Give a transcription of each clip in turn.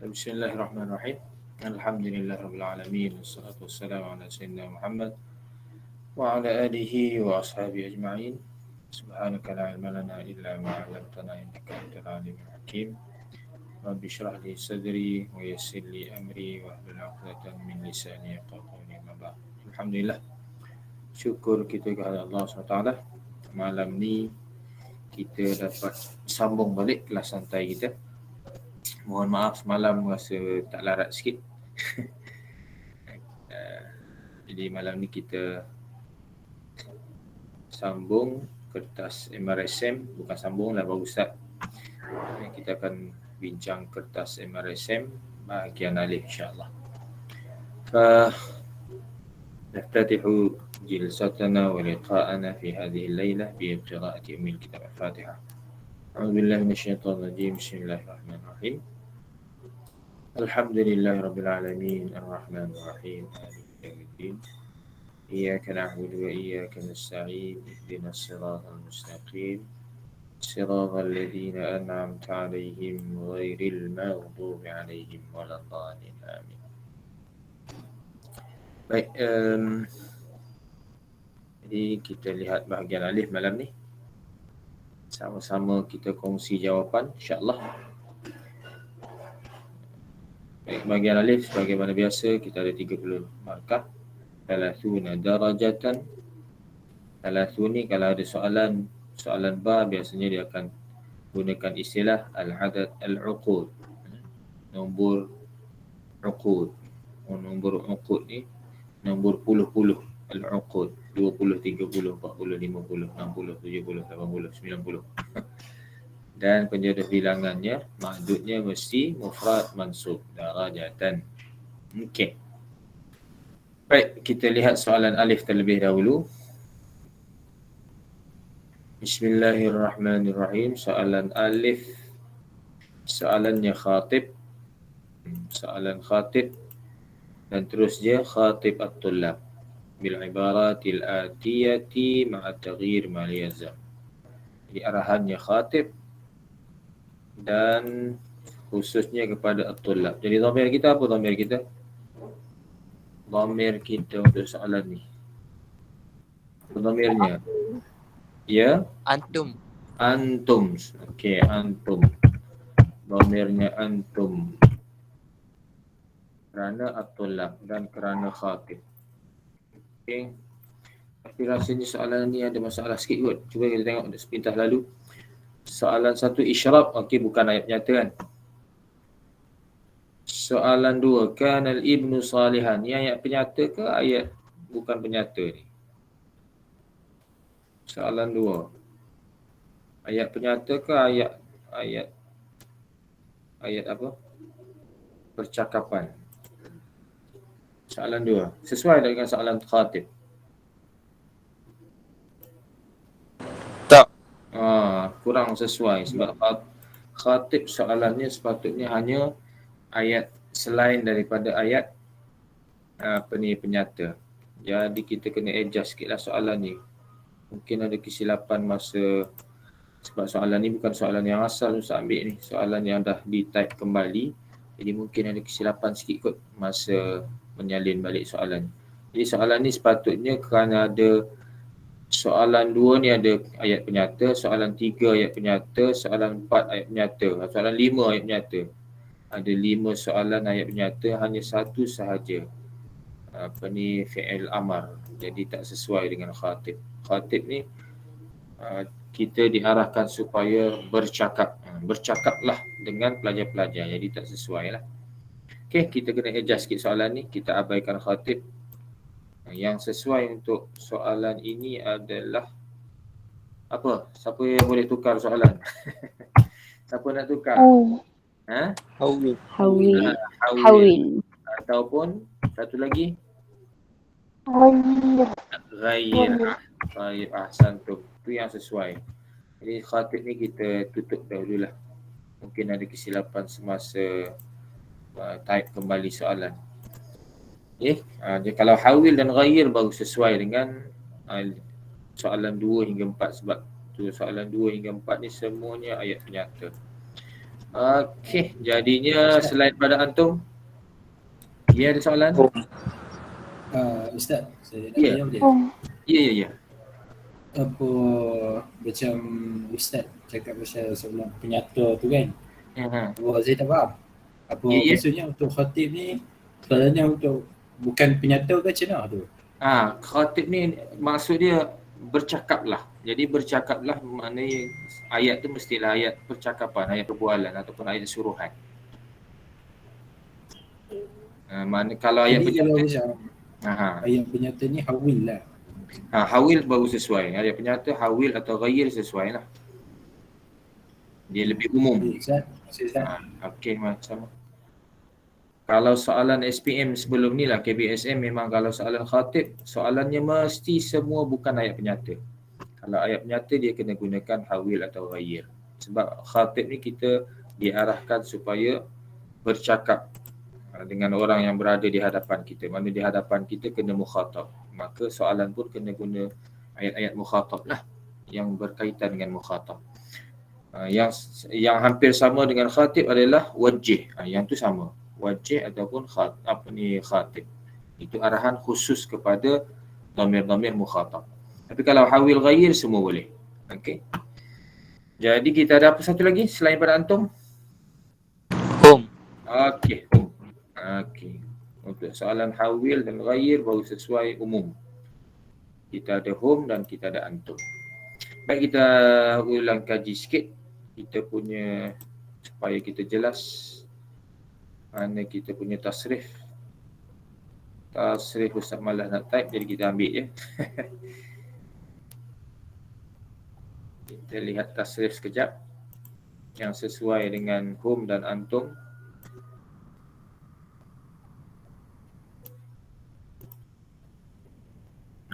Bismillahirrahmanirrahim. Alhamdulillahirabbil alamin wassalatu wassalamu ala sayyidina Muhammad wa ala alihi wa ashabihi ajma'in. Subhanaka la ilma lana illa ma 'allamtana innaka antal alimul hakim. Rabbi shrah li sadri wa yassir li amri wa hlul 'uqdatam min lisani yafqahu qawli. Alhamdulillah. Syukur kita kepada Allah SWT. Malam ni kita dapat sambung balik kelas santai kita. Mohon maaf semalam rasa tak larat sikit. Jadi malam ni kita sambung kertas MRSM. Bukan sambung lah, baru start. Kita akan bincang kertas MRSM bahagian alif insyaAllah. نفتتح جلستنا ولقاءنا في هذه الليلة بقراءة أم الكتاب الفاتحة. أعوذ بالله من الشيطان الرجيم. بسم الله الرحمن الرحيم. الحمد لله رب العالمين الرحمن الرحيم مالك يوم الدين إياك نعبد وإياك نستعين اهدنا الصراط المستقيم صراط الذين أنعمت عليهم غير المغضوب عليهم ولا الضالين آمين. Baik, jadi kita lihat bahagian alif malam ni. Sama-sama kita kongsi jawapan insya-Allah. Baik, bahagian alif sebagaimana biasa kita ada 30 markah. 30 darajatan. 30 ni kalau ada soalan ba biasanya dia akan gunakan istilah al-adad al-uqud. Nombor uqud. Nombor uqud ni nombor puluh-puluh al-uqud. 20, 30, 40, 50, 60, 70, 80, 90. Dan penjodoh bilangannya, mahdudnya mesti mufrad mansub darajatan. Okey. Baik, kita lihat soalan alif terlebih dahulu. Bismillahirrahmanirrahim. Soalan alif. Soalannya khatib. Soalan khatib. Dan terus dia khatib at-tullab bil ibaratil atiyati ma'a taghyir ma liyazam. Jadi arahannya khatib dan khususnya kepada at-tullab. Jadi dhamir kita apa dhamir kita? Dhamir kita untuk soalan ni. Dhamirnya ya Antum. Antum. Okey, antum. Dhamirnya antum. Kerana at-tullab dan kerana khatib. Okey. Tapi rasanya soalan ni ada masalah sikit kot. Cuba kita tengok sepintas lalu. Soalan 1 isyrab, okey, bukan ayat nyata kan. Soalan 2, kanal ibnu salihan. Ni ayat penyata ke ayat bukan penyata ni? Soalan 2. Ayat penyata ke ayat apa? Percakapan. Soalan 2. Sesuai dengan soalan khatib. Tak. Kurang sesuai sebab khatib soalannya sepatutnya hanya ayat selain daripada ayat penyata. Jadi kita kena adjust sikitlah soalan ni. Mungkin ada kesilapan masa sebab soalan ni bukan soalan yang asal Ustaz ambil ni. Soalan yang dah di-type kembali. Jadi mungkin ada kesilapan sikit kot masa menyalin balik soalan. Jadi soalan ni sepatutnya kerana ada soalan 2 ni ada ayat penyata, soalan 3 ayat penyata, soalan 4 ayat penyata, soalan 5 ayat penyata. Ada 5 soalan ayat penyata, hanya satu sahaja fi'il amar. Jadi tak sesuai dengan khatib. Khatib ni kita diarahkan supaya bercakaplah dengan pelajar-pelajar. Jadi tak sesuai lah. Okey, kita kena adjust sikit soalan ni. Kita abaikan khatib. Yang sesuai untuk soalan ini adalah apa? Siapa yang boleh tukar soalan? Siapa nak tukar? Hawil. Hawil. Ataupun satu lagi? Ghair. Ghair. Ahsantum. Itu yang sesuai. Jadi khatib ni kita tutup dahululah. Mungkin ada kesilapan semasa type kembali soalan. Kalau hawil dan ghair baru sesuai dengan soalan 2 hingga 4 sebab tu soalan 2 hingga 4 ni semuanya ayat penyata. Okey, jadinya selain pada antum, ya ada soalan? Ustaz, saya nak Ya. tanya boleh? Ya. Apa macam Ustaz cakap pasal soalan penyata tu kan? Apa saya tak faham. Apa Ya. maksudnya untuk khatib ni sebenarnya untuk bukan penyata ke macam mana tu? Khatib ni maksud dia bercakaplah. Jadi bercakaplah maknanya ayat tu mestilah ayat percakapan, ayat perbualan ataupun ayat suruhan. Mana kalau ayat Jadi kalau penyata, macam ayat penyata ni hawil lah. Hawil baru sesuai. Ayat penyata hawil atau ghair sesuai lah. Dia lebih umum. Ustaz. Okey, macam kalau soalan SPM sebelum ni lah, KBSM memang kalau soalan khatib, soalannya mesti semua bukan ayat penyata. Kalau ayat penyata dia kena gunakan hawil atau ghair. Sebab khatib ni kita diarahkan supaya bercakap dengan orang yang berada di hadapan kita. Mana di hadapan kita kena mukhatab. Maka soalan pun kena guna ayat-ayat mukhatab lah yang berkaitan dengan mukhatab. Yang hampir sama dengan khatib adalah wajih. Yang tu sama. Wajih ataupun khatib. Itu arahan khusus kepada dhamir-dhamir mukhatab. Tapi kalau hawil ghair semua boleh. Okey. Jadi kita ada apa satu lagi selain pada antum? Hum. Okey. Untuk soalan hawil dan ghair baru sesuai umum. Kita ada hum dan kita ada antum. Baik, kita ulang kaji sikit. Kita punya supaya kita jelas mana kita punya tasrif. Tasrif Ustaz malas nak type jadi kita ambil je. Kita lihat tasrif sekejap yang sesuai dengan hum dan antum.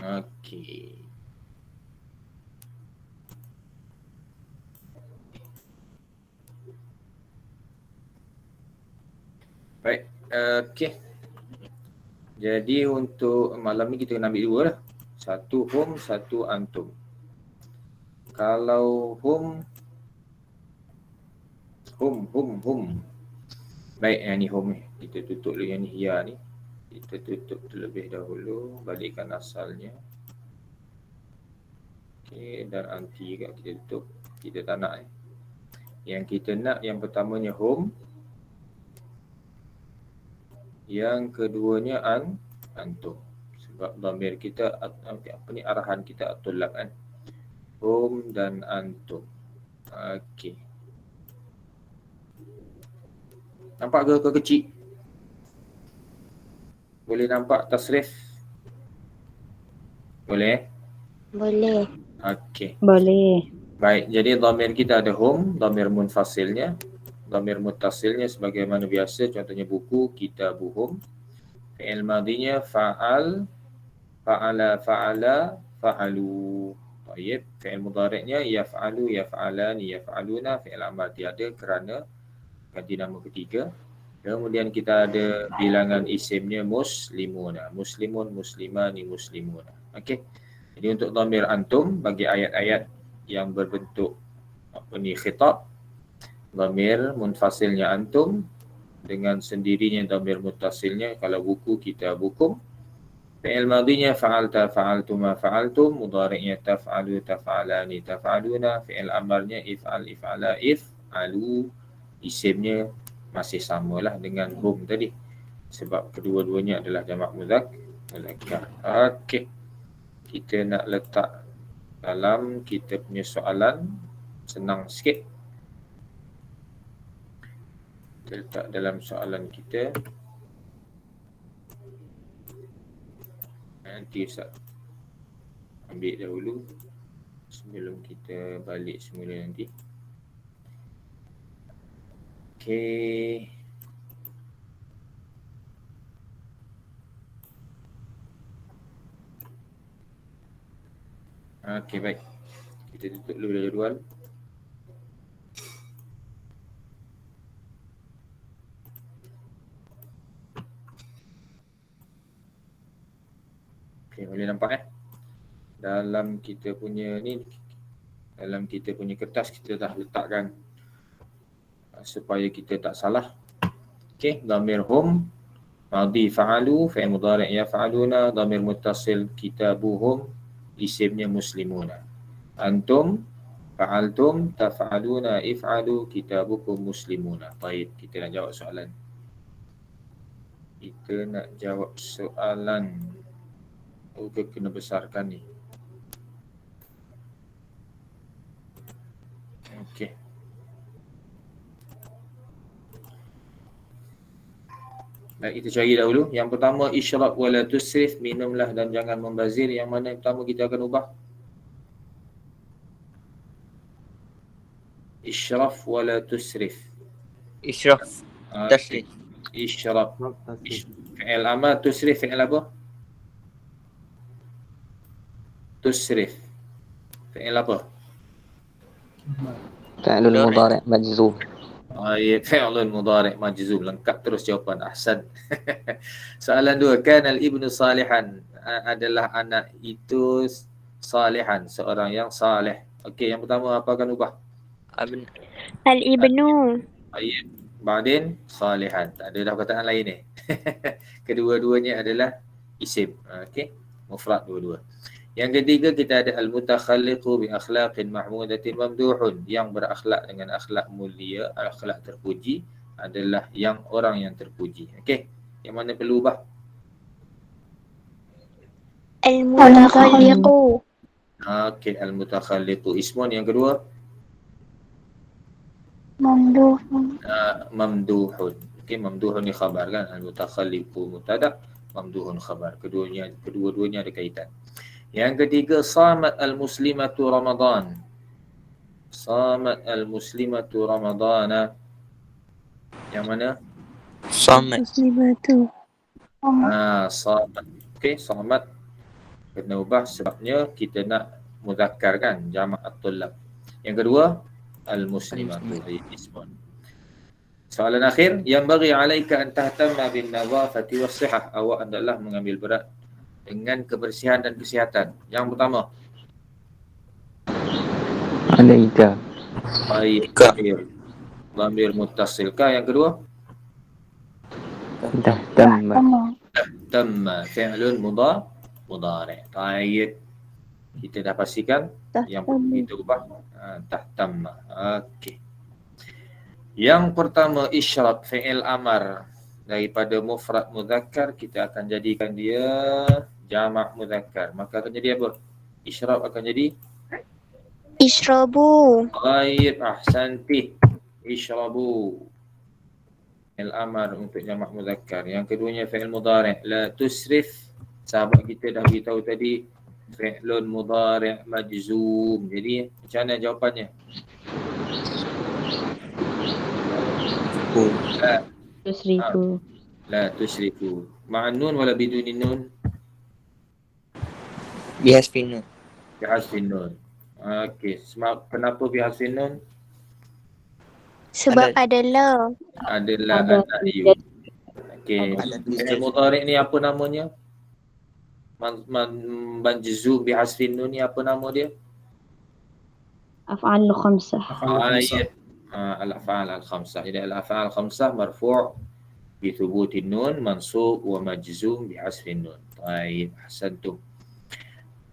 Okey. Baik, okey. Jadi untuk malam ni kita kena ambil dua lah. Satu hum, satu antum. Kalau hum. Baik, yang ni hum ni. Kita tutup dulu yang ni ya ni. Kita tutup terlebih dahulu, balikkan asalnya. Okey, dan anti juga kita tutup. Kita tak nak Yang kita nak yang pertamanya hum. Yang keduanya antum. Sebab dhamir kita arahan kita at-tullab kan. Hum dan antum. Okey. Nampak ke kecil? Boleh nampak tasrif? Boleh? Boleh. Okey. Boleh. Baik, jadi dhamir kita ada hum, dhamir munfasilnya. Dhamir muttasilnya sebagaimana biasa, contohnya buku, kitabuhum. Fi'il madinya fa'al, fa'ala, fa'alu. Baik, fi'il mudhari'nya yaf'alu, yaf'alani, yaf'aluna. Fi'il amal tiada kerana ganti nama ketiga. Kemudian kita ada bilangan isimnya muslimuna, muslimun, muslimani, muslimuna. Okey. Jadi untuk dhamir antum bagi ayat-ayat yang berbentuk khitab, dhamir munfasilnya antum, dengan sendirinya dhamir muttasilnya kalau buku kita bukum. Fi'il madinya fa'alta, fa'altuma, fa'altum. Mudhari'nya taf'alu, taf'alani, taf'aluna. Fi'il amarnya if'al, if'ala, if'alu. Isimnya masih samalah dengan hum tadi. Sebab kedua-duanya adalah jamak mudzakkar. Okey. Kita nak letak dalam kita punya soalan senang sikit. Kita letak dalam soalan kita. Nanti Ustaz ambil dahulu sebelum kita balik semula nanti. Okey. Okey, baik. Kita tutup dulu jadual. Okey, boleh nampak dalam kita punya ni, dalam kita punya kertas kita dah letakkan supaya kita tak salah. Okey, dhamir hum madhi fa'alu, fi'il mudhari' yaf'aluna, dhamir muttasil kitabuhum, isimnya muslimuna. Antum fa'altum taf'aluna if'alu kitabukum muslimuna. Baik, kita nak jawab soalan. Okay, kena besarkan ni. Okey. Baik, kita cari dahulu. Yang pertama, isyrab wala tusrif, minumlah dan jangan membazir. Yang mana yang pertama kita akan ubah? Isyraf wala tusrif. Isyraf. Tasrif. Isyraf. Fi'il amal, tusrif fi'il apa? Tusrif. Fi'il apa? Fi'lun mudhari' majzum. Fi'lun mudhari' majzum. Lengkap terus jawapan. Ahsan. Soalan 2. Kan al-ibnu salihan. Adalah anak itu salihan. Seorang yang salih. Okey, yang pertama apa akan ubah? Al-ibnu. Baik. Ba'din salihan. Tak ada dah perkataan lain ni. Kedua-duanya adalah isim. Okey. Mufrad dua-dua. Yang ketiga kita ada al-mutakhalliqu bi akhlaqin mahmudatin mamduhun. Yang berakhlak dengan akhlak mulia, akhlak terpuji adalah yang orang yang terpuji. Okey. Yang mana perlu ubah? Al-mutakhalliqu. Okey, al-mutakhalliqu ismun. Yang kedua Mamduhun. Mamduhun. Okey, mamduhun ni khabar kan? Al-mutakhalliqu mubtada', mamduhun khabar. Kedua-duanya ada kaitan. Yang ketiga, samat al-muslimatu Ramadan. Samat al-muslimatu Ramadana. Yang mana? Samat. Muslimatu. Samat. Okey, samat kena ubah sebabnya kita nak muzakkar kan, jamak at-tullab. Yang kedua, al-muslimatu ismun. Soalan akhir, yang bagi alaika an tahtamma bin nadhafati was sihah. Awak adalah mengambil berat dengan kebersihan dan kesihatan. Yang pertama, Alaika. baik, dhamir muttasil ka. Yang kedua, Tahtamma. tamma, fi'lun mudhari'. Baik. Kita dah pastikan yang kita ubah tahtamma. Okey. Yang pertama, isyrab fi'il amar. Daripada mufrad mudzakkar kita akan jadikan dia jamak mudzakkar. Maka akan jadi apa? Isyrab akan jadi Ishrabu. baik, ahsanti. Ishrabu. Fi'il amar untuk jamak mudzakkar. Yang keduanya fi'il mudhari'. La tusrif. Sahabat kita dah beritahu tadi fi'lun mudhari' majzum. Jadi macam mana jawapannya? Tusrifu. La tusrifu. Ma'an nun wala biduni nun? Bihasfin nun. Bihasfin nun. Okey. Kenapa bihasfin nun? Sebab adalah. Adalah an-nahyu. Okey. Fi'il mudhari' ni apa namanya? Manjzum bihasfin nun ni apa nama dia? Af'al khamsah. Al-af'al al-khamsah. Jadi al-af'al al-khamsah marfu' bi thubutin nun, mansub wa majzum bi hasfin nun. Baik, ahsantum.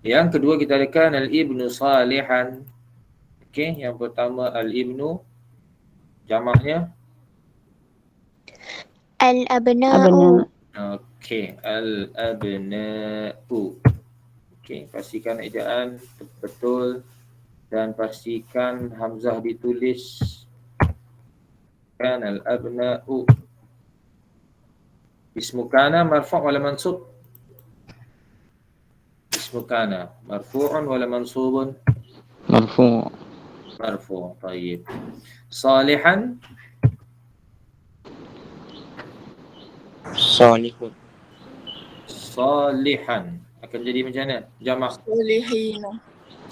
Yang kedua kita adakan al-ibnu salihan. Okey, yang pertama al-ibnu jamaknya Al-abna'u. Okey, al-abna'u. Okey, pastikan ejaan betul dan pastikan hamzah ditulis kan al-abna'u. Ismu kana marfu' wala mansub? Ismu kana marfu'un wala mansubun? Marfu'. Marfu'. Tayyib. Salihan Salihun. salihan akan jadi macam mana? Jamak Salihina.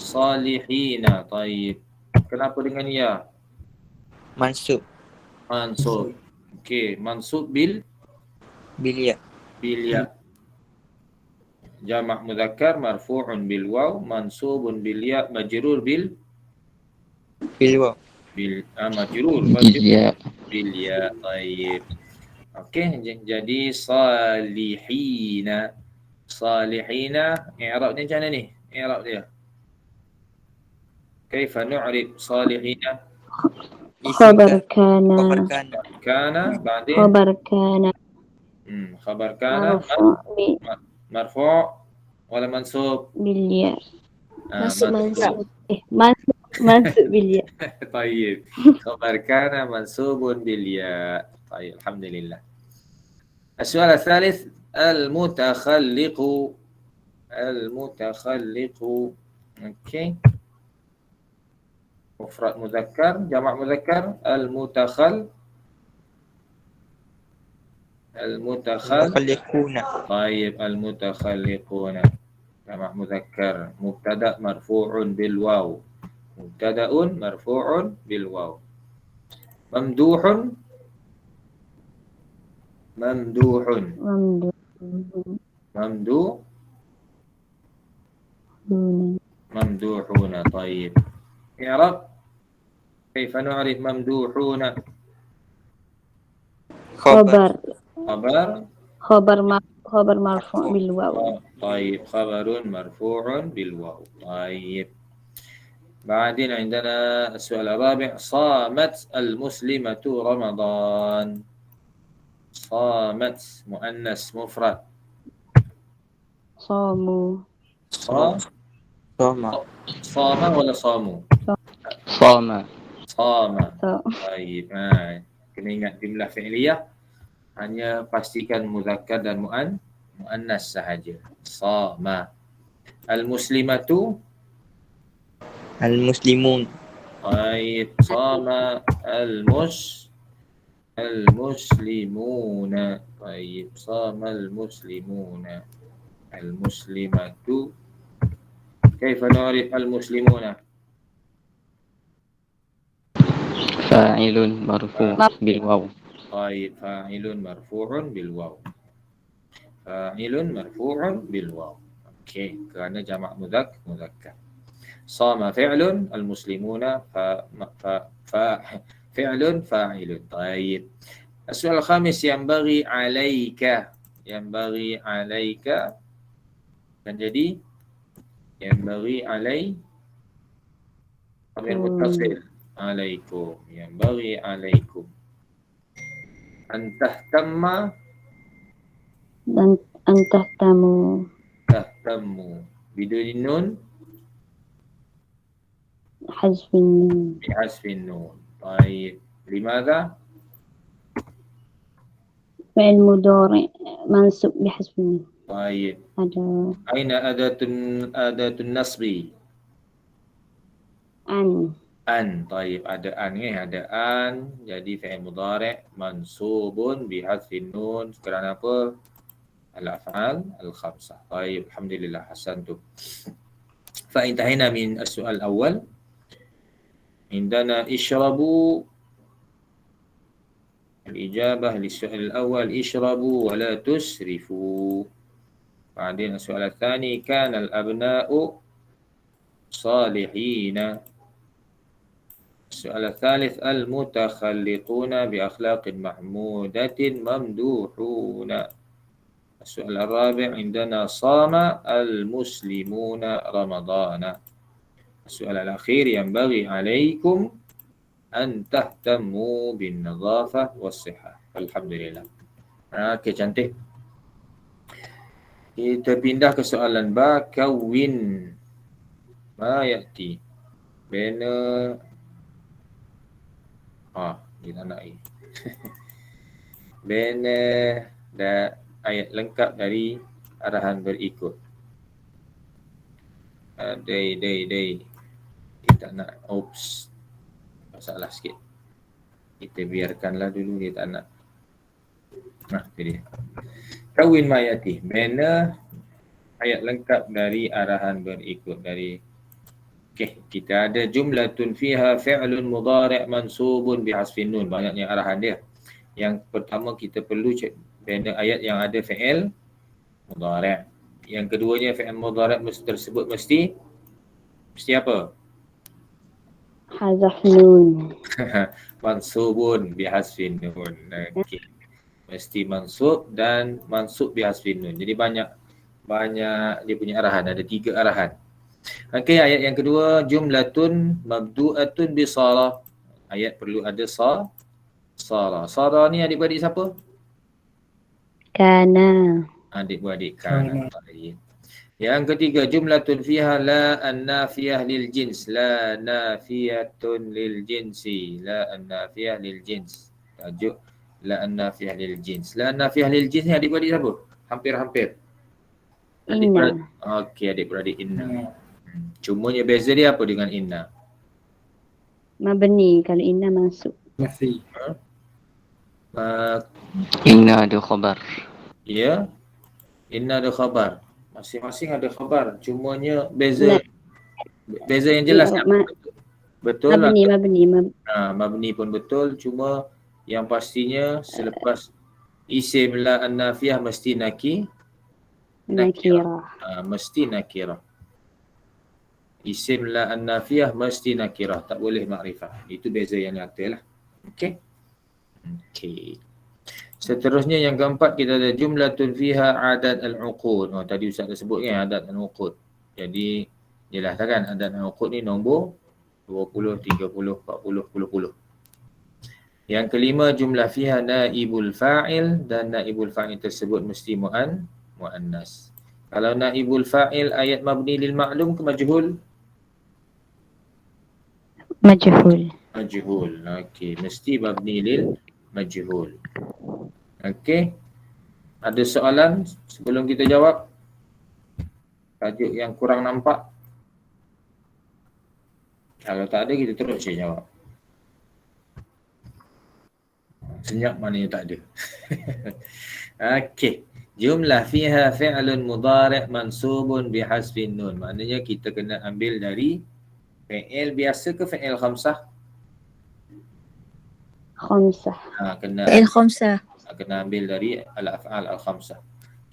salihina. Tayyib. Kenapa dengan ya? Mansub. Mansub. Okey, mansub bil Bilia. ya. Jamak mudzakkar marfu'un bil waw, mansubun bil ya, majrur bil Bilwa. majrur بالياء bil ya. Baik. Okey, jadi salihina. Salihina, i'rab dia macam mana ni? I'rab dia. Kaifa nu'rib salihina? خبر Isim كان khabar kan. Kana, ba'din خبر كان khabar kana مرفوع marfu' wala mansub. بالياء Masuk Mansub. mansub. منصوب بالياء. طيب خبر كان منصوب بالياء. طيب الحمد لله. السؤال الثالث المتخلق. المتخلق. اوكي. مفرد مذكر جمع مذكر Mutakhaliquna. طيب المتخلقون جمع مذكر مبتدأ مرفوع بالواو. مبتدأ مرفوع بالواو. ممدوح. ممدوح. ممدوح. ممدوحون. طيب اعرب كيف نعرف ممدوحون؟ Khabar. خبر خبر مرفوع بالواو. طيب خبر مرفوع بالواو. طيب بعدين عندنا السؤال الرابع صامت المسلمة رمضان. صامت مؤنث مفرد. صاموا Soma. صام ولا صاموا؟ صام صام. طيب kena ingat jumlah fi'liyah hanya pastikan muzakkar dan muannas sahaja. Sama. Al-muslimatu. Al-muslimun. Baik. Sama al-muslimuna. Baik. Sama al-muslimuna. Al-muslimatu. كيف نعرف المسلمون؟ فاعل مرفوع بالواو. طيب فاعل مرفوع بالواو. فاعل مرفوع بالواو. اوكي kerana jamak muzakkar. صام فعل المسلمون فعل فاعل. طيب السؤال الخامس ينبغي عليك. ينبغي عليك kan jadi ينبغي علي ضمير متصل. عليكم. ينبغي عليكم أن تهتم. أن تهتموا. تهتموا بدون النون. حذف النون. بحذف النون. طيب لماذا؟ فعل مضارع منصوب بحذف النون. طيب هذا أين أداة النصب؟ أن. طيب ada an ada an jadi fi'il mudhari' mansubun bihadfin nun kerana apa? Al-af'al al-khamsah. طيب alhamdulillah hasantum. فانتهينا من السؤال الأول. عندنا اشربوا. الإجابة للسؤال الأول اشربوا ولا تسرفوا. بعدين السؤال الثاني كان الأبناء صالحين. السؤال الثالث المتخلقون بأخلاق محمودة ممدوحون. السؤال الرابع عندنا صام المسلمون رمضان. السؤال الأخير ينبغي عليكم أن تهتموا بالنظافة والصحة. الحمد لله. Okey, cantik. Kita pindah ke soalan ba. Kawin ma ya'ti. Bina kita nak bina ayat lengkap dari arahan berikut. Kita nak masalah sikit. Kita biarkanlah dulu, dia tak nak. Itu dia. Kawin mayati. Bina ayat lengkap dari arahan berikut. Okey, kita ada jumlatun fiha fi'lun mudhari' mansubun bihasfin nun. Banyaknya arahan dia. Yang pertama kita perlu bina ayat yang ada fi'il mudhari'. Yang keduanya fi'il mudhari' tersebut mesti apa? حذف نون. Mansubun bihasfin nun. Okey. Mesti mansub dan mansub bihasfin nun. Jadi banyak dia punya arahan, ada 3 arahan. Okey, ayat yang kedua, jumlatun mabdu'atun bi sara. Ayat perlu ada sara. Sara ni adik-beradik siapa? كان. Adik-beradik kana. Yang ketiga, jumlatun fiha la an-nafiyah lil jins. La nafiyatun lil jinsi. La an-nafiyah lil jins. Tajuk la an-nafiyah lil jins. La an-nafiyah lil jins ni adik-beradik siapa? Hampir-hampir. Adik-beradik. Okey, adik-beradik inna. Cumanya beza dia apa dengan inna? مبني kalau إن منصوب. Masih. Inna ada khabar. Ya. Inna ada khabar. Masing-masing ada khabar. Cumanya beza. Beza yang jelas. Betul lah. مبني. Mabni pun betul. Cuma yang pastinya selepas isim la an-nafiyah mesti nakirah. Mesti nakirah. Isim la an-nafiyah mesti nakirah. Tak boleh makrifah. Itu beza yang nyata lah. Okey. Seterusnya yang keempat kita ada jumlatun fiha adad al-uqud. Tadi Ustaz dah sebut kan adad al-uqud. Jadi jelas kan adad al-uqud ni nombor 20, 30, 40, 10. Yang kelima jumlah fiha naibul fa'il dan naibul fa'il tersebut mesti muannas. Kalau naibul fa'il ayat mabni lil ma'lum ke majhul? Majhul. Okey, mesti mabni lil majhul. Okey. Ada soalan sebelum kita jawab? Tajuk yang kurang nampak? Kalau tak ada kita terus je jawab. Senyap maknanya tak ada. Okey. Jumlah fiha fi'lun mudhari' mansubun bihasfin nun. Maknanya kita kena ambil dari fi'il biasa ke fi'il khamsah? Khamsah. Fi'il khamsah. Kena ambil dari al-af'al al-khamsah.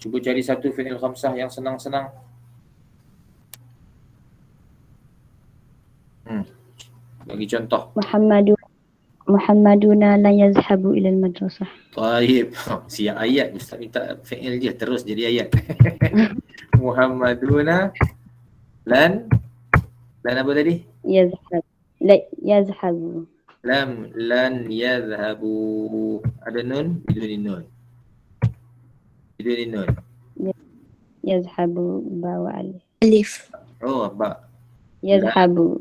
Cuba cari satu fi'il khamsah yang senang-senang. Bagi contoh. Muhammaduna la yazhabu ila al-madrasah. Baik. Siap ayat. Ustaz minta fi'il je terus jadi ayat. Muhammaduna lan apa tadi? Yazhab. La yazhabu. Lan yadhhabu. Ada nun? Biduni nun. Yazhabu bawa alif. Alif. Oh, ba. Yazhabu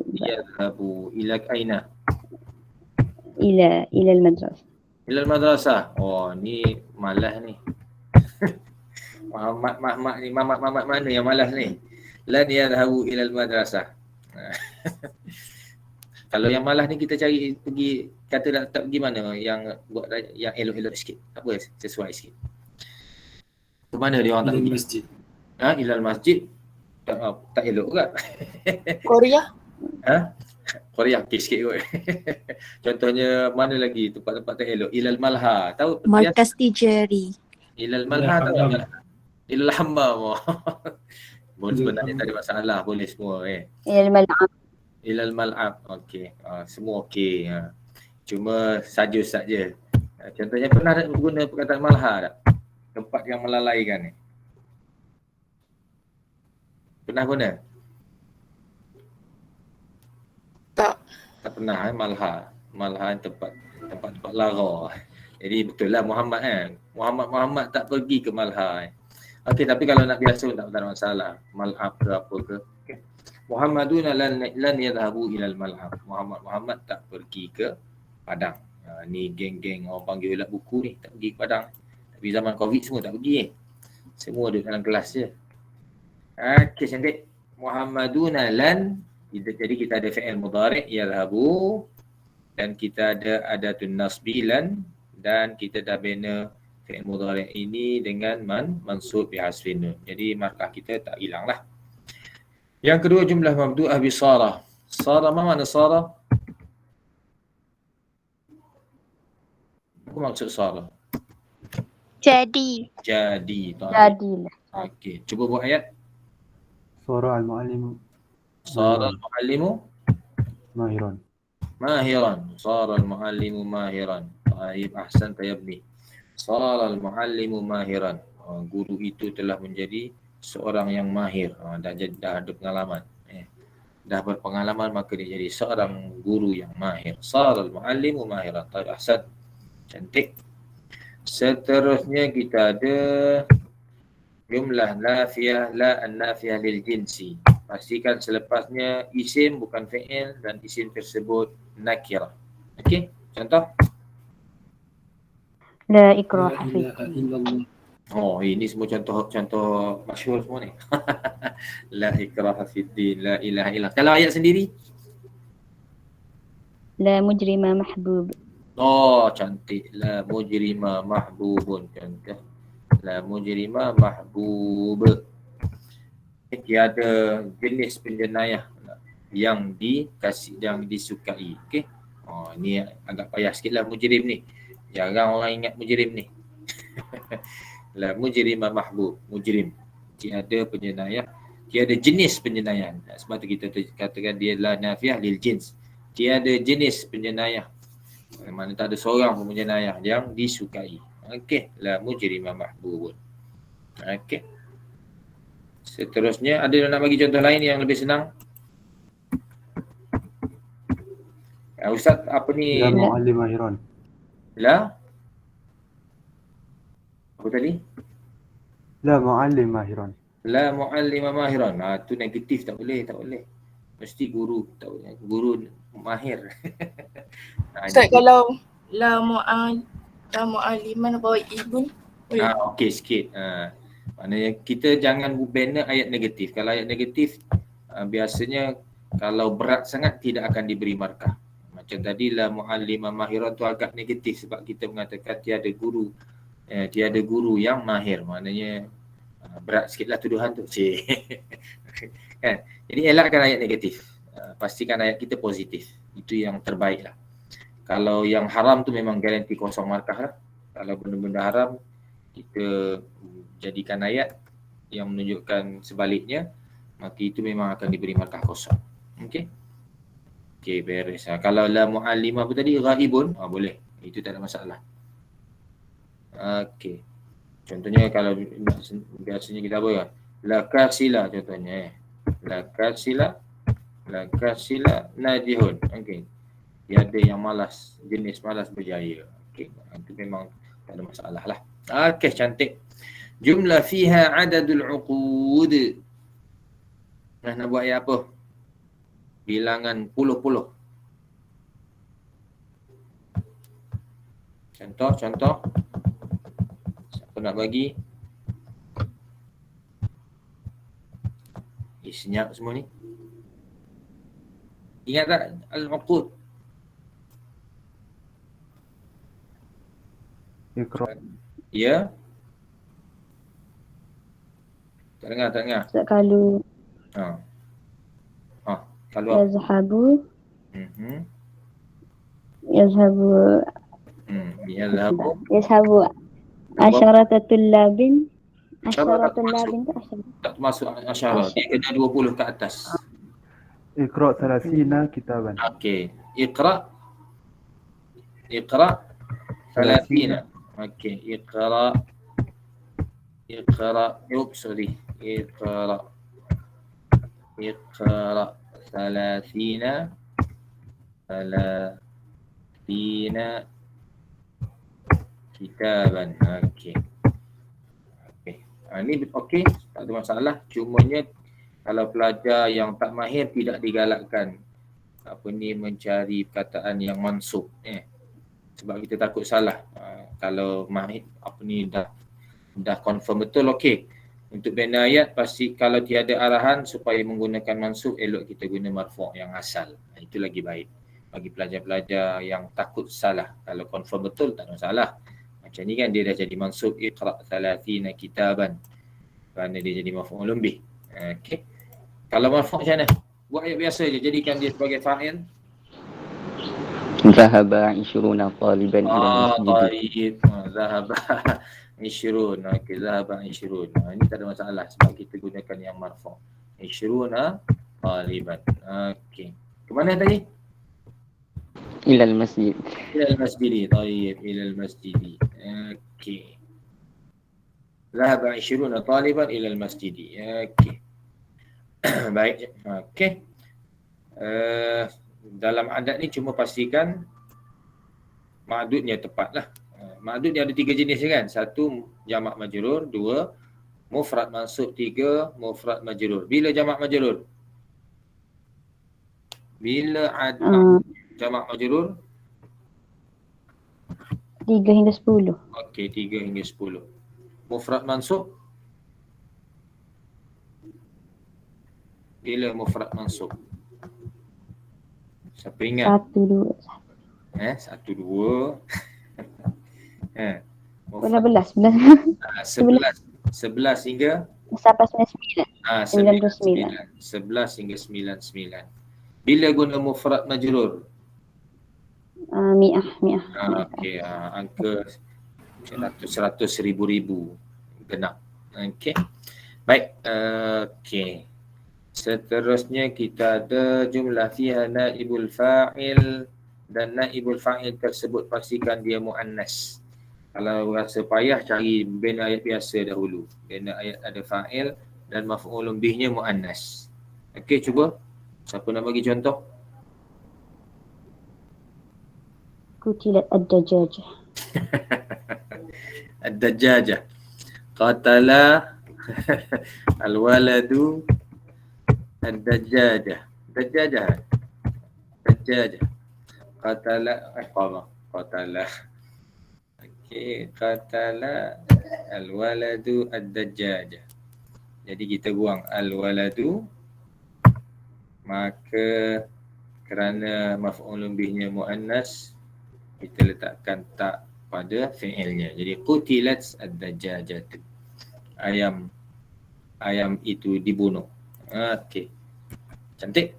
Ila aina? ila al-madrasah. Ila al-madrasah. Oh, ni malas ni. Mamat mana yang malas ni? Lan yadhhabu ila al-madrasah. Kalau yang malas ni kita cari pergi kata tak pergi mana yang buat yang elok-elok sikit. Tak apa, sesuai sikit. Ke mana dia orang tak pergi? Masjid. Ilal masjid. Tak elok juga. Korea. Korea sikit kot. Contohnya mana lagi tempat-tempat tak elok? Ilal malha. Tahu? Markas Tijari. Ilal malha tak tahu? Ilal hammam. Boleh sebenarnya tak ada masalah, boleh semua Ilal mal'ab. Okey. Semua okey. Cuma saja. Contohnya pernah guna perkataan malha tak? Tempat yang melalaikan ni. Pernah guna? Tak pernah malha. Malha tempat lara. Jadi betul lah Muhammad kan. Muhammad tak pergi ke malha. Okey, tapi kalau nak biasa tak ada masalah. Mal'ab ke apa ke. Okay. Muhammaduna lan yadhhabu ilal mal'ab. Muhammad tak pergi ke padang. Ni geng-geng orang panggil ulat buku ni tak pergi ke padang. Tapi zaman Covid semua tak pergi Semua duduk dalam kelas je. Okey, cantik. Muhammaduna lan. Jadi kita ada fi'il mudhari' yadhhabu dan kita ada adatun nasbi lan dan kita dah bina fi'il mudhari' ini dengan mansub bihasfin nun. Jadi markah kita tak hilang lah. Yang kedua jumlah mabdu'ah bi sara. Sara mana sara? Apa maksud sara? Jadi. Jadilah. Okey, cuba buat ayat. Sara al-muallimu Sara al-muallimu mahiran. mahiran. Sara al-muallimu mahiran. Baik, ahsan ya ibni. Sara al-muallimu mahiran. Guru itu telah menjadi seorang yang mahir. Dah ada pengalaman. Dah berpengalaman maka dia jadi seorang guru yang mahir. Sara al-muallimu mahiran. Baik, ahsan. Cantik. Seterusnya kita ada jumlah nafiyah la an-nafiyah lil jinsi. Pastikan selepasnya isim bukan fi'il dan isim tersebut nakirah. Okey, contoh. لا La إكراه في ilaha illallah. Oh, ini semua contoh masyhur semua ni. La ikraha fid din, la ilaha illallah. Kalau ayat sendiri? لا مجرم محبوب. Oh, cantik. La mujrima mahbubun. Contoh. La mujrima mahbub. Tiada jenis penjenayah yang disukai. Okey. Oh, ni agak payah sikitlah mujrim ni. Jarang orang ingat mujrim ni. La mujrima mahbub, mujrim. Tiada penjenayah, tiada jenis penjenayah. Sebab tu kita katakan dia la nafiyah lil jins. Tiada jenis penjenayah. Mana tak ada seorang pun penjenayah yang disukai. Okey, la mujrima mahbubun. Okey. Seterusnya ada yang nak bagi contoh lain yang lebih senang? Ustaz, apa ni? La muallim mahiran. La? Apa tadi? La muallim mahiran. La muallima mahiran. Tu negatif, tak boleh. Mesti guru, tak boleh. Guru mahir. Ustaz, kalau la mu'aliman ghaibun. Okey sikit. Maknanya kita jangan banner ayat negatif. Kalau ayat negatif biasanya kalau berat sangat tidak akan diberi markah. Macam tadi la muallima mahiran tu agak negatif sebab kita mengatakan tiada guru yang mahir. Maknanya berat sikitlah tuduhan tu. Kan? Jadi elakkan ayat negatif. Pastikan ayat kita positif. Itu yang terbaik lah. Kalau yang haram tu memang garanti kosong markah lah. Kalau benda-benda haram kita jadikan ayat yang menunjukkan sebaliknya, maka itu memang akan diberi markah kosong. Okey. Okey, beres. Kalau la muallimah apa tadi? Ghaibun, boleh. Itu tak ada masalah. Okey. Contohnya kalau biasanya kita apa ya? La kasila contohnya. La kasila najihun. Okey. Tiada yang malas, jenis malas berjaya. Okey. Itu memang tak ada masalah lah. Okey, cantik. Jumlah fiha adadul uqud. Nak buat ayat apa? Bilangan puluh-puluh. Contoh. Siapa nak bagi? Senyap semua ni. Ingat tak al-uqud? Iqra. Ya. Tak dengar. Kalau Kalau yazhabu mhm. yazhabu Yazhabu. asharata tullabin Tak masuk asyara. Dia kena 20 ke atas. Iqra 30 kitaban. Okey. Iqra 30. Okey. Iqra. Sorry. Iqra 30 kitaban. Okey. Ini okey, tak ada masalah. Cumanya kalau pelajar yang tak mahir tidak digalakkan mencari perkataan yang mansub. Sebab kita takut salah. Kalau mahir dah confirm betul, okey. Untuk bina ayat pasti kalau tiada arahan supaya menggunakan mansub, elok kita guna marfu' yang asal. Itu lagi baik bagi pelajar-pelajar yang takut salah. Kalau confirm betul tak ada masalah. Macam ni kan dia dah jadi mansub Iqra 30 kitaban. Kerana dia jadi maf'ulun bih. Okey. Kalau marfu' macam mana? Buat ayat biasa je, jadikan dia sebagai fa'il. Zahaba 20 taliban ila masjid. Taib. Zahaba 20. Okey, zahaba 20. Ini tak ada masalah sebab kita gunakan yang marfu'. 20 taliban. Okey. Ke mana tadi? Ilal masjid. Ilal masjidi. Tayyib, ilal masjidi. Okey. Dhahaba 20 taliban ilal masjidi. Okey. Baik. Okey. Dalam adat ni cuma pastikan ma'dudnya tepatlah. Ma'dud ni ada 3 jenis kan? 1 jamak majrur, 2 mufrad mansub, 3 mufrad majrur. Bila jamak majrur? Bila ada jamak majrur? 3 hingga 10. Okey, 3 hingga 10. Mufrad mansub? Bila mufrad mansub? Siapa ingat? 1, 2. 1, 2. Berapa belas? 11 hingga Sampai 99. 11 hingga 99. Bila guna mufrad majrur? Mi'ah. Okey, angka 100, 1000 genap. Okey. Baik, okey. Seterusnya kita ada jumlah fiha naibul fa'il, dan naibul fa'il tersebut pastikan dia muannas. Kalau rasa payah cari bina ayat biasa dahulu. Bina ayat ada fa'il dan maf'ulun bihnya muannas. Okey, cuba. Siapa nak bagi contoh? Qutilat ad-dajajah. Ad-dajjajah. Qatala al-waladu ad-dajjajah. Dajjajah. Qatala. Okey, qatala al-waladu ad-dajjajah. Jadi kita buang al-waladu, maka kerana maf'ulun bihnya muannas, kita letakkan tak pada fi'ilnya. Jadi qutilat ad-dajjajah. Ayam itu dibunuh. Okey. Cantik.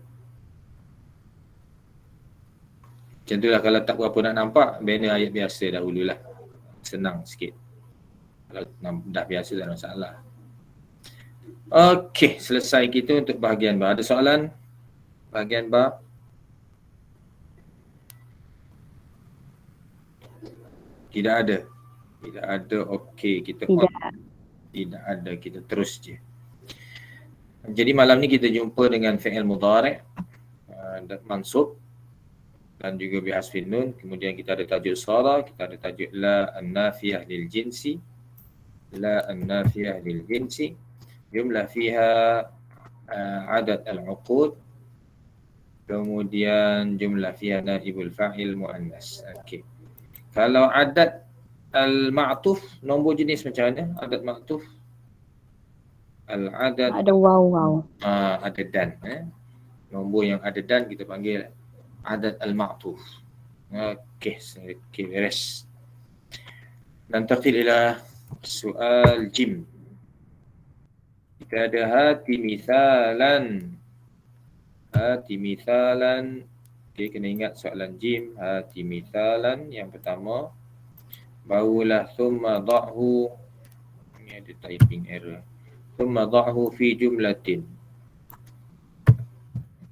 Macam itulah, kalau tak berapa nak nampak, bina ayat biasa dahululah. Senang sikit. Kalau dah biasa tak ada masalah. Okey, selesai kita untuk bahagian ba. Ada soalan? Bahagian ba? Tidak ada. Okey, kita tidak ada, kita terus je. Jadi malam ni kita jumpa dengan fi'il mudhari' mansub dan juga bihasfin nun. Kemudian kita ada tajuk sara, kita ada tajuk la an-nafiyah lil jinsi. Jumlah fiha adad al-uqud. Kemudian jumlah fiha naibul fa'il muannas. Okey. Kalau adat al-ma'tuf, nombor jenis macam mana? Adat ma'tuf. Al-adat. Ada waw. Ada dan. Nombor yang ada dan kita panggil adat al-ma'tuf. Okey, beres. Nantakil ila soal jim. Kita ada hati mithalan. Okey, kena ingat soalan jim. Hati mithalan yang pertama. Barulah thumma da'hu. Ini ada typing error. Thumma da'hu fi jumlatin.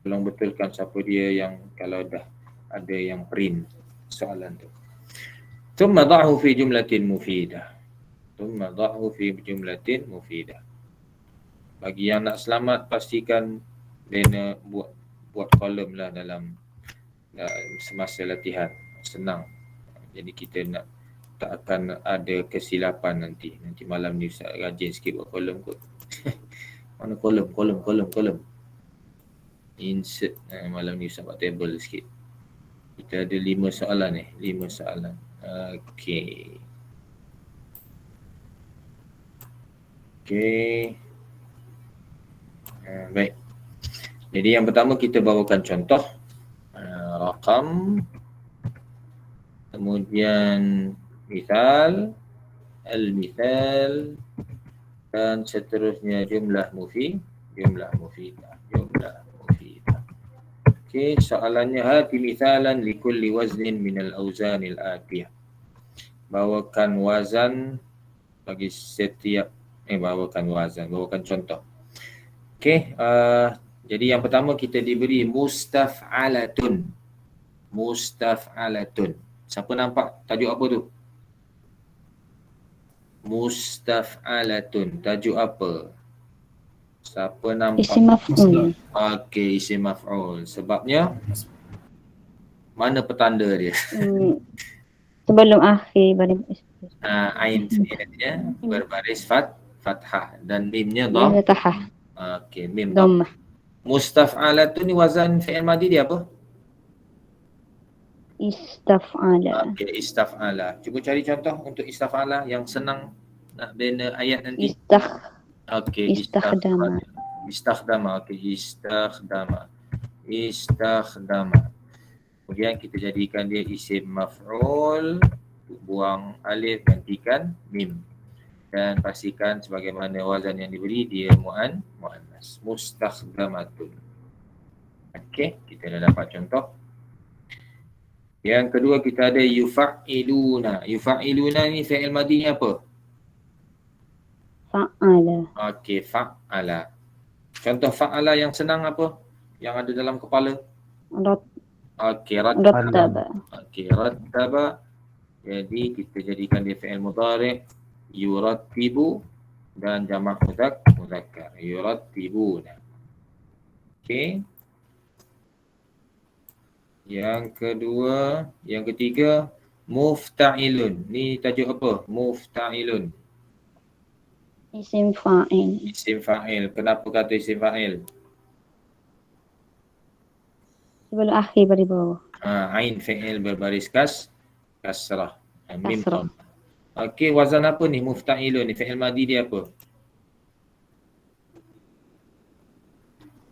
Tolong betulkan siapa dia yang kalau dah ada yang print soalan tu. Thumma da'hu fi jumlatin mufidah. Bagi yang nak selamat, pastikan dia buat kolom lah dalam semasa latihan. Senang. Jadi kita tak akan ada kesilapan nanti. Nanti malam ni Ustaz rajin sikit buat kolom kot. Mana kolom. Insert. Malam ni Ustaz buat table sikit. Kita ada 5 soalan ni. 5 soalan. Okey. Baik. Jadi yang pertama kita bawakan contoh rakam, kemudian misal, al-misal, dan seterusnya jumlah mufidah. Okey, soalannya hati misalan likulli waznin minal awzanil atiyah. Bawakan wazan bagi setiap bawakan contoh. Okey, jadi yang pertama kita diberi mustaf'alatun. Mustaf'alatun. Siapa nampak tajuk apa tu? Mustaf'alatun. Tajuk apa? Siapa nampak? Isim maf'ul. Okey, isim maf'ul. Sebabnya mana petanda dia? Sebelum akhir baris Ain fi'ilnya berbaris fathah dan mimnya Mim dham. fathah. Okey, mim dham. Dhammah. Mustaf'alatun ni wazan fi'il madi dia apa? Istaf'ala. Okey, istaf'ala. Cuba cari contoh untuk istaf'ala yang senang nak bina ayat nanti. Okey, Istakhdama. Istakhdama. Okey, istakhdama. Kemudian kita jadikan dia isim maf'ul, buang alif, gantikan mim. Dan pastikan sebagaimana wazan yang diberi dia muannas. Mustakhdamatun. Okey, kita dah dapat contoh. Yang kedua kita ada yufa'iluna. Yufa'iluna ni fi'il madi ni apa? Fa'ala. Okey, fa'ala. Contoh fa'ala yang senang apa? Yang ada dalam kepala? Okey, Rattaba. Okey, rattaba. Jadi kita jadikan dia fi'il mudhari', yurattibu, dan jamak mudzakkar. Yurattibuna. Okey. Yang ketiga mufta'ilun. Ni tajuk apa? Mufta'ilun. Isim fa'il. Isim fa'il. Kenapa kata isim fa'il? Sebelum akhir baris bawah. Ain fi'il berbaris kasrah. Mim Kasrah. dham. Okey, wazan apa ni mufta'ilun ni? Fi'il madi dia apa?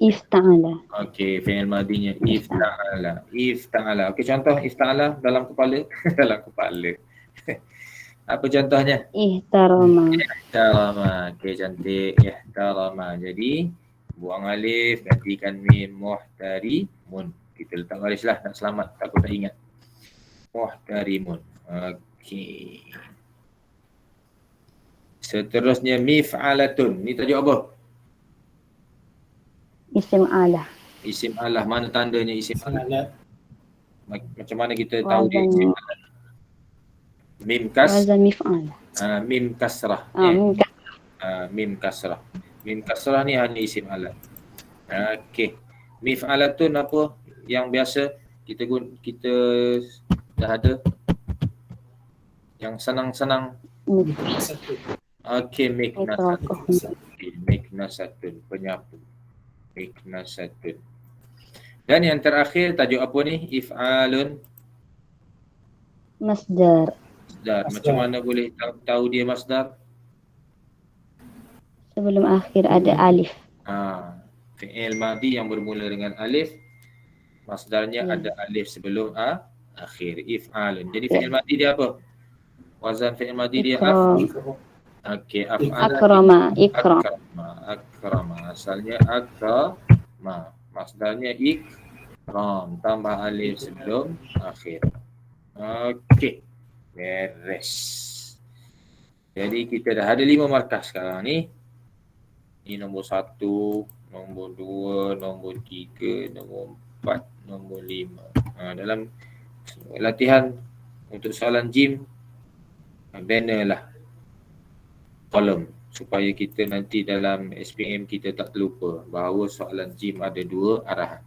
Ifta'ala. Okey, fi'il madinya ifta'ala. Ifta'ala. Okey, contoh ifta'ala dalam kepala. Dalam kepala. Apa contohnya? Ihtarama. Ihtarama. Okey, cantik. Ihtarama. Jadi, buang alif, gantikan mim. Muhtarimun. Kita letak baris lah, nak selamat. Takut tak ingat. Muhtarimun. Okey. Seterusnya mif'alatun. Ni tajuk apa? Isim ala. Isim alah. Mana tandanya isim alah? Salat. Macam mana kita tahu dia Wazan. isim alah? Mim kas. Wazan mif'ala. Mim kasrah. Mim kasrah. Mim kasrah ni hanya isim alat. Okey. Mif'alatun apa yang biasa kita dah ada? Yang senang-senang. Satu. Okey, miknasatun. Miknasatun. Miknasatun, penyapu. Miknasatun. Dan yang terakhir tajuk apa ni? If'alun. Masdar. Masdar. Macam mana boleh tahu dia masdar? Sebelum akhir ada alif. Fi'il madi yang bermula dengan alif, masdarnya ada alif sebelum akhir. If'alun. Jadi fi'il madi dia apa? Wazan fi'il madi dia okey, af'ala. Ikram. Akrama. Asalnya akrama. Masdarnya ikram. Tambah alif sebelum akhir. Okey. Beres. Jadi kita dah ada 5 markah sekarang ni. Ini nombor 1, nombor 2, nombor 3, nombor 4, nombor 5. Dalam latihan untuk soalan JIM, bannerlah kolom supaya kita nanti dalam SPM kita tak terlupa bahawa soalan JIM ada 2 arahan.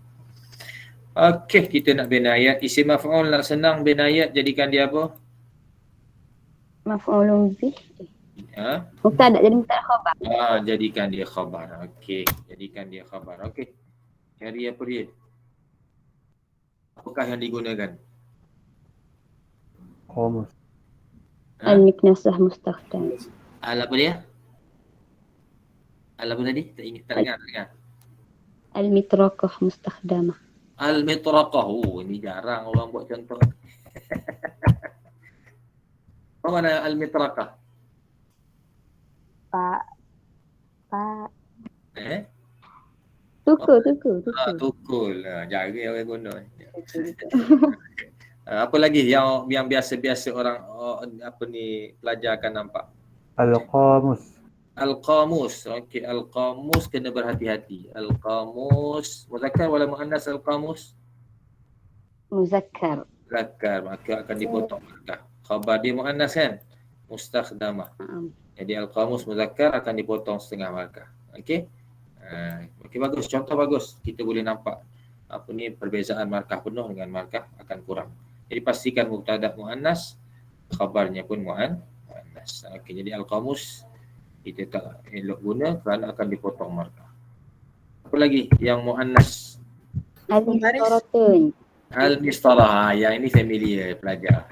Okey, kita nak bina ayat. Isim maf'ul nak senang bina ayat, jadikan dia apa? Maf'ulun bih. Mubtada, jadi mubtada khabar. Jadikan dia khabar. Okey, jadikan dia khabar. Okey. Cari apa dia? Apakah yang digunakan? Qamus. Al-miknasah mustakhdam. Al apa dia? Al apa tadi? Tak ingat, tak dengar. Al-mitraqah mustakhdamah. Al-mitraqah. Ini jarang orang buat contoh. Apa mana al-mitraqah? Pak. Tukul. Tukul. Jaga orang guna. Apa lagi yang biasa-biasa orang pelajar akan nampak? Al-qamus. Al-qamus. Okey, al-qamus kena berhati-hati. Al-qamus muzakkar wala muannas al-qamus? مذكر. Zakar, maka akan dipotong markah. Khabar dia muannas kan? Mustakhdamah. نعم. Jadi al-qamus muzakkar akan dipotong setengah markah. Okey. Okey, bagus. Contoh bagus. Kita boleh nampak apa ni perbezaan markah penuh dengan markah akan kurang. Jadi pastikan mubtada muannas, khabarnya pun muannas. Okey, jadi al-qamus kita tak elok guna kerana akan dipotong markah. Apa lagi yang muannas? المسطرتين. Al-mistarah. Yang ini familiar pelajar.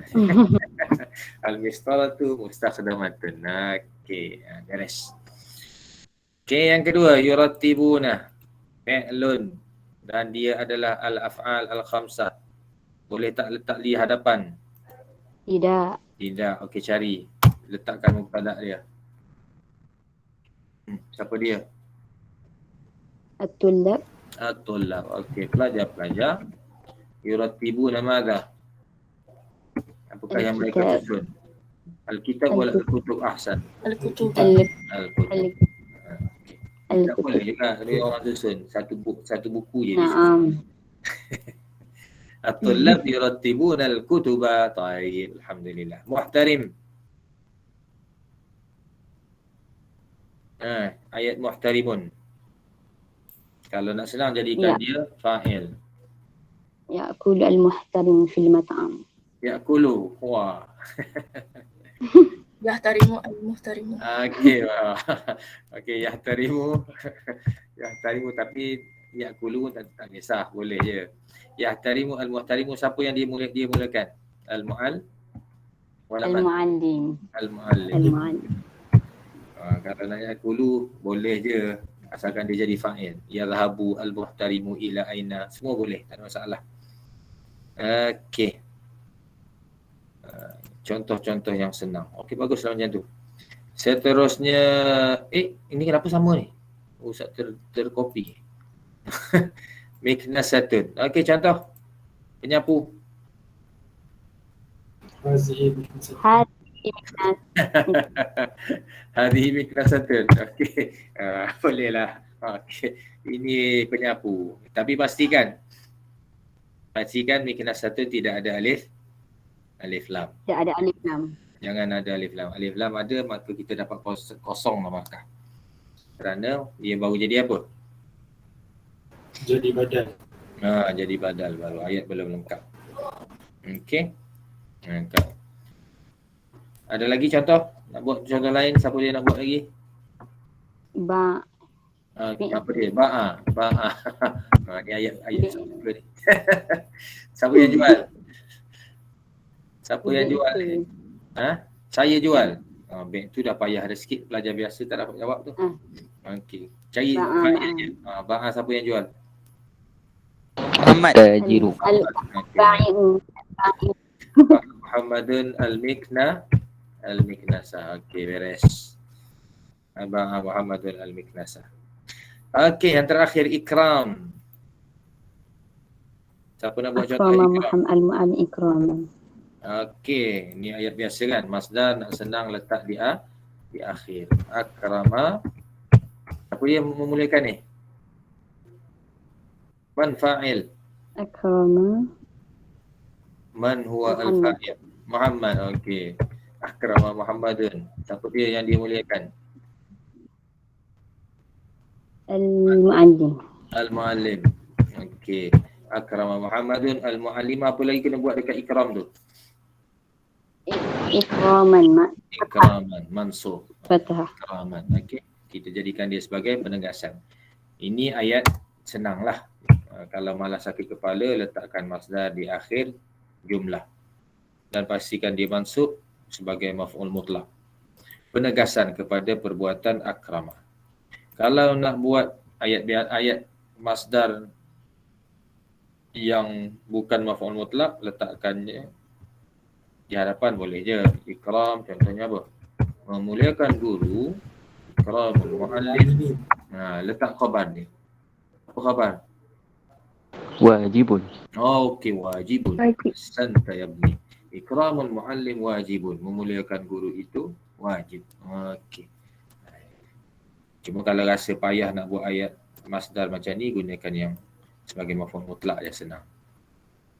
Al-mistaratu mustakhdamatun. Okey, beres. Okey, yang kedua, yurattibuna. Fi'lun. Dan dia adalah al-af'al al-khamsah. Boleh tak letak li hadapan? tidak. Tidak. Okey, cari. Letakkan mubtada dia. Siapa dia? الطلاب. At-tullab. Okey, pelajar-pelajar. Yurattibuna madha? Apakah yang mereka Al-kitab. susun? Al-kitab wala al-kutub ahsan? Al-Kutub. Al-kutub. Tak الكتب. boleh juga ada orang susun satu buku je. نعم. At-tullab yurattibuna al-kutuba. Tayyib, alhamdulillah. Muhtarim. Ayat muhtarimun. Kalau nak senang jadikan dia fa'il. يأكل المحترم في المطعم. Ya'kulu. Wah. Yahtarimu al-muhtarimu. Okey. Okey, yahtarimu. Yahtarimu tapi ya'kulu tak kisah, boleh je. Yahtarimu al-muhtarimu, siapa yang dia mulakan? Al-mu'al? Walaman? المعلم. Al-mu'allim. المعلم. Kalau nak ya'kulu, boleh je. Asalkan dia jadi fa'il. Yadhabu al-muhtarimu ila aina. Semua boleh, tak ada masalah. Okey. Contoh-contoh yang senang. Okey, baguslah macam tu. Seterusnya, ini kenapa sama ni? Ustaz terkopi. Miknasatun. Okey, contoh. Penyapu. Hadhihi miknasatun. Okey. Bolehlah. Okey. Ini penyapu. Tapi pastikan miknasatun tidak ada alif lam. tidak ada alif lam. Jangan ada alif lam. Alif lam ada, maka kita dapat kosong lah markah. Kerana dia baru jadi apa? Jadi badal. Jadi badal baru. Ayat belum lengkap. Okey. Lengkap. Ada lagi contoh? Nak buat contoh lain? Siapa dia nak buat lagi? Ba. Apa dia? Ba'a. Ni ayat siapa ni? Siapa yang jual? Siapa yang jual ni? Saya jual. Bank tu dah payah ada sikit. Pelajar biasa tak dapat jawab tu. Okey. Cari failnya. Ba'a siapa yang jual? Muhammad. تاجر. Muhammadun al-miknasa. Okey, beres. Ba'a Muhammadun al-miknasa. Okey, yang terakhir ikram. Siapa nak buat contoh أكرم ikram? محمد المعلم إكراما. Okey, ni ayat biasa kan. Masdar nak senang letak di akhir. Akrama. Apa dia memulakan ni? Man fa'il? أكرم Man huwa Muhammad. al-fa'il? Muhammad. Okey. Akrama Muhammadun. Siapa dia yang dimuliakan? المعلم. Al-muallim. Okey. Akrama Muhammadun al-muallim. Apa lagi kena buat dekat ikram tu? إكراما Ikraman. Mansub. فتحة. Ikraman. Okey. Kita jadikan dia sebagai penegasan. Ini ayat senanglah. Kalau malas sakit kepala, letakkan masdar di akhir jumlah. Dan pastikan dia mansub sebagai maf'ul mutlaq. Penegasan kepada perbuatan akrama. Kalau nak buat ayat masdar yang bukan maf'ul mutlaq, letakkannya di hadapan boleh je. Ikram contohnya apa? Memuliakan guru. Ikramul muallim. Letak khabar ni. Apa khabar? واجب. Okey, wajibun. Santa yabni. Ikramul muallim wajibun. Memuliakan guru itu wajib. Okey. Cuma kalau rasa payah nak buat ayat masdar macam ni, gunakan yang sebagai maf'ul mutlaq je senang.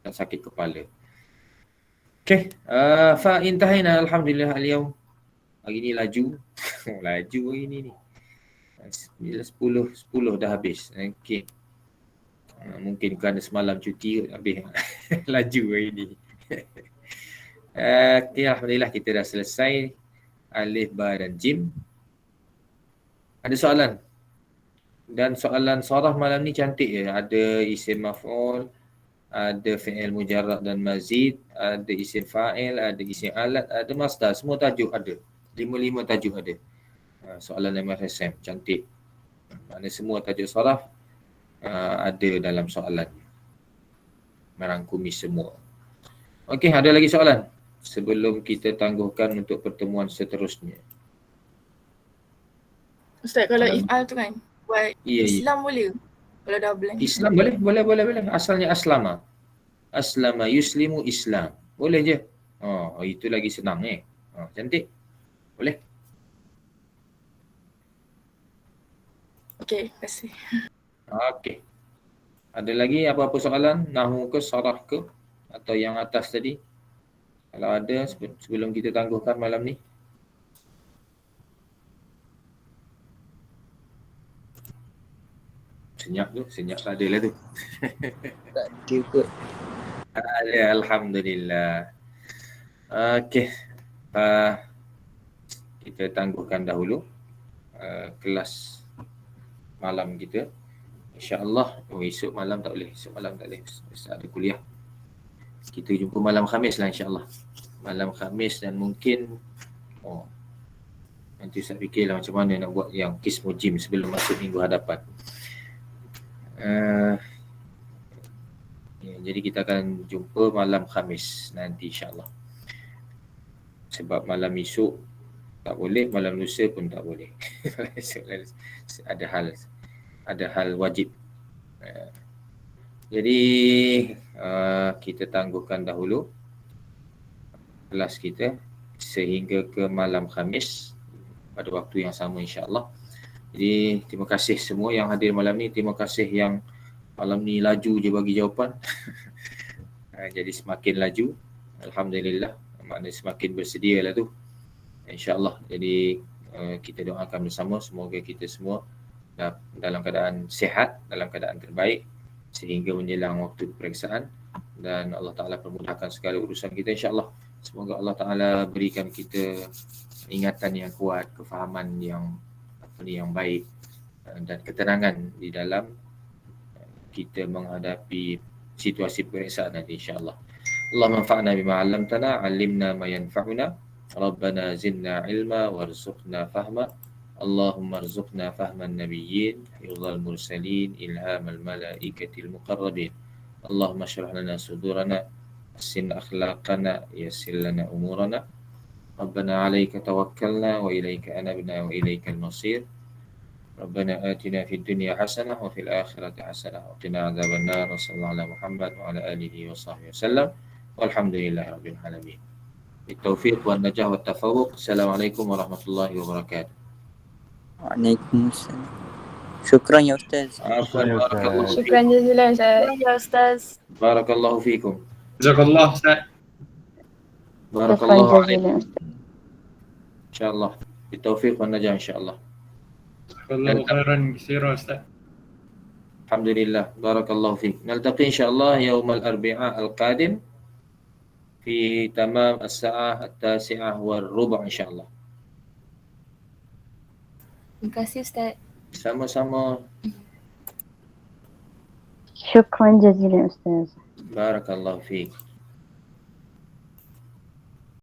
dan sakit kepala. Okey, fa intahina alhamdulillah al-yawm. Hari ni laju. Laju hari ni. 10 dah habis. Okey. Mungkin kerana semalam cuti habis. Laju hari ni. Okey, alhamdulillah kita dah selesai alif, ba dan jim. Ada soalan? Dan soalan saraf malam ni cantik ya. Ada isim maf'ul, ada fi'il mujarrad dan mazid, ada isim fa'il, ada isim alat, ada masdar. Semua tajuk ada. 5 tajuk ada. Soalan MFSM cantik. Mana semua tajuk saraf ada dalam soalan. Merangkumi semua. Okey, ada lagi soalan? Sebelum kita tangguhkan untuk pertemuan seterusnya. Ustaz, kalau if'al tu kan buat Ya, Islam boleh? Kalau dah blank. Islam boleh. Asalnya aslama. Aslama yuslimu Islam. Boleh je. Oh, itu lagi senang cantik. Boleh. Okey, terima kasih. Okey. Ada lagi apa-apa soalan? Nahwu ke, saraf ke? Atau yang atas tadi? Kalau ada sebelum kita tangguhkan malam ni. Senyap ada lah tu. Tak ada kot. Alhamdulillah. Okey. Kita tangguhkan dahulu kelas malam kita. InsyaAllah. Esok malam tak boleh. Ustaz ada kuliah. Kita jumpa malam Khamis lah insyaAllah. Malam Khamis dan mungkin nanti saya fikirlah macam mana nak buat yang kismu gym sebelum masuk minggu hadapan. Jadi kita akan jumpa malam Khamis nanti insyaAllah. Sebab malam esok tak boleh, malam lusa pun tak boleh. Ada hal wajib. Jadi kita tangguhkan dahulu kelas kita sehingga ke malam Khamis pada waktu yang sama insyaAllah. Jadi terima kasih semua yang hadir malam ni. Terima kasih yang malam ni laju je bagi jawapan. Jadi semakin laju, alhamdulillah, maknanya semakin bersedia lah tu, insyaAllah. Jadi kita doakan bersama semoga kita semua dalam keadaan sihat, dalam keadaan terbaik sehingga menjelang waktu peperiksaan, dan Allah Ta'ala permudahkan segala urusan kita insyaAllah. Semoga Allah Ta'ala berikan kita ingatan yang kuat, kefahaman yang baik dan ketenangan di dalam kita menghadapi situasi peperiksaan nanti insyaAllah. Allahumma anfa'na bima 'allamtana, 'allimna ma yanfa'una, Rabbana zidna ilma warzuqna fahma. Allahumma arzuqna fahman nabiyyin, hifdzal mursalin, ilhamal malaikatil muqarrabin. Allahumma shrah lana sudurana, hassin akhlaqana, yassir lana umurana. Rabbana 'alaika tawakkalna wa ilaika anabna wa ilaikal masir. Rabbana atina fid dunya hasanah wa fil akhirati hasanah wa qina adzabannar. Wa sallallahu ala Muhammad wa ala alihi wa sahbihi wasallam. Walhamdulillahi rabbil alamin. Bitaufiq wan najah wat tafawuq. Assalamualaikum warahmatullahi wabarakatuh. Waalaikumsalam. Syukran ya Ustaz. Barakallahu. Syukran jazilan Ustaz. Barakallahu fikum. Jazakallah Ustaz. Barakallahu alaikum. InsyaAllah. Bitaufiq wan najah insyaAllah. Jazakallahu khairan katsiran Ustaz. Alhamdulillah. Barakallahu fiik. Naltaqi insyaAllah yaumal arbi'a al-qadim fi tamam as-sa'ah at-tasi'ah wal-rubu' insyaAllah. Terima kasih Ustaz. Sama-sama. شكرا جزيلا أستاذ. Barakallahu fiik.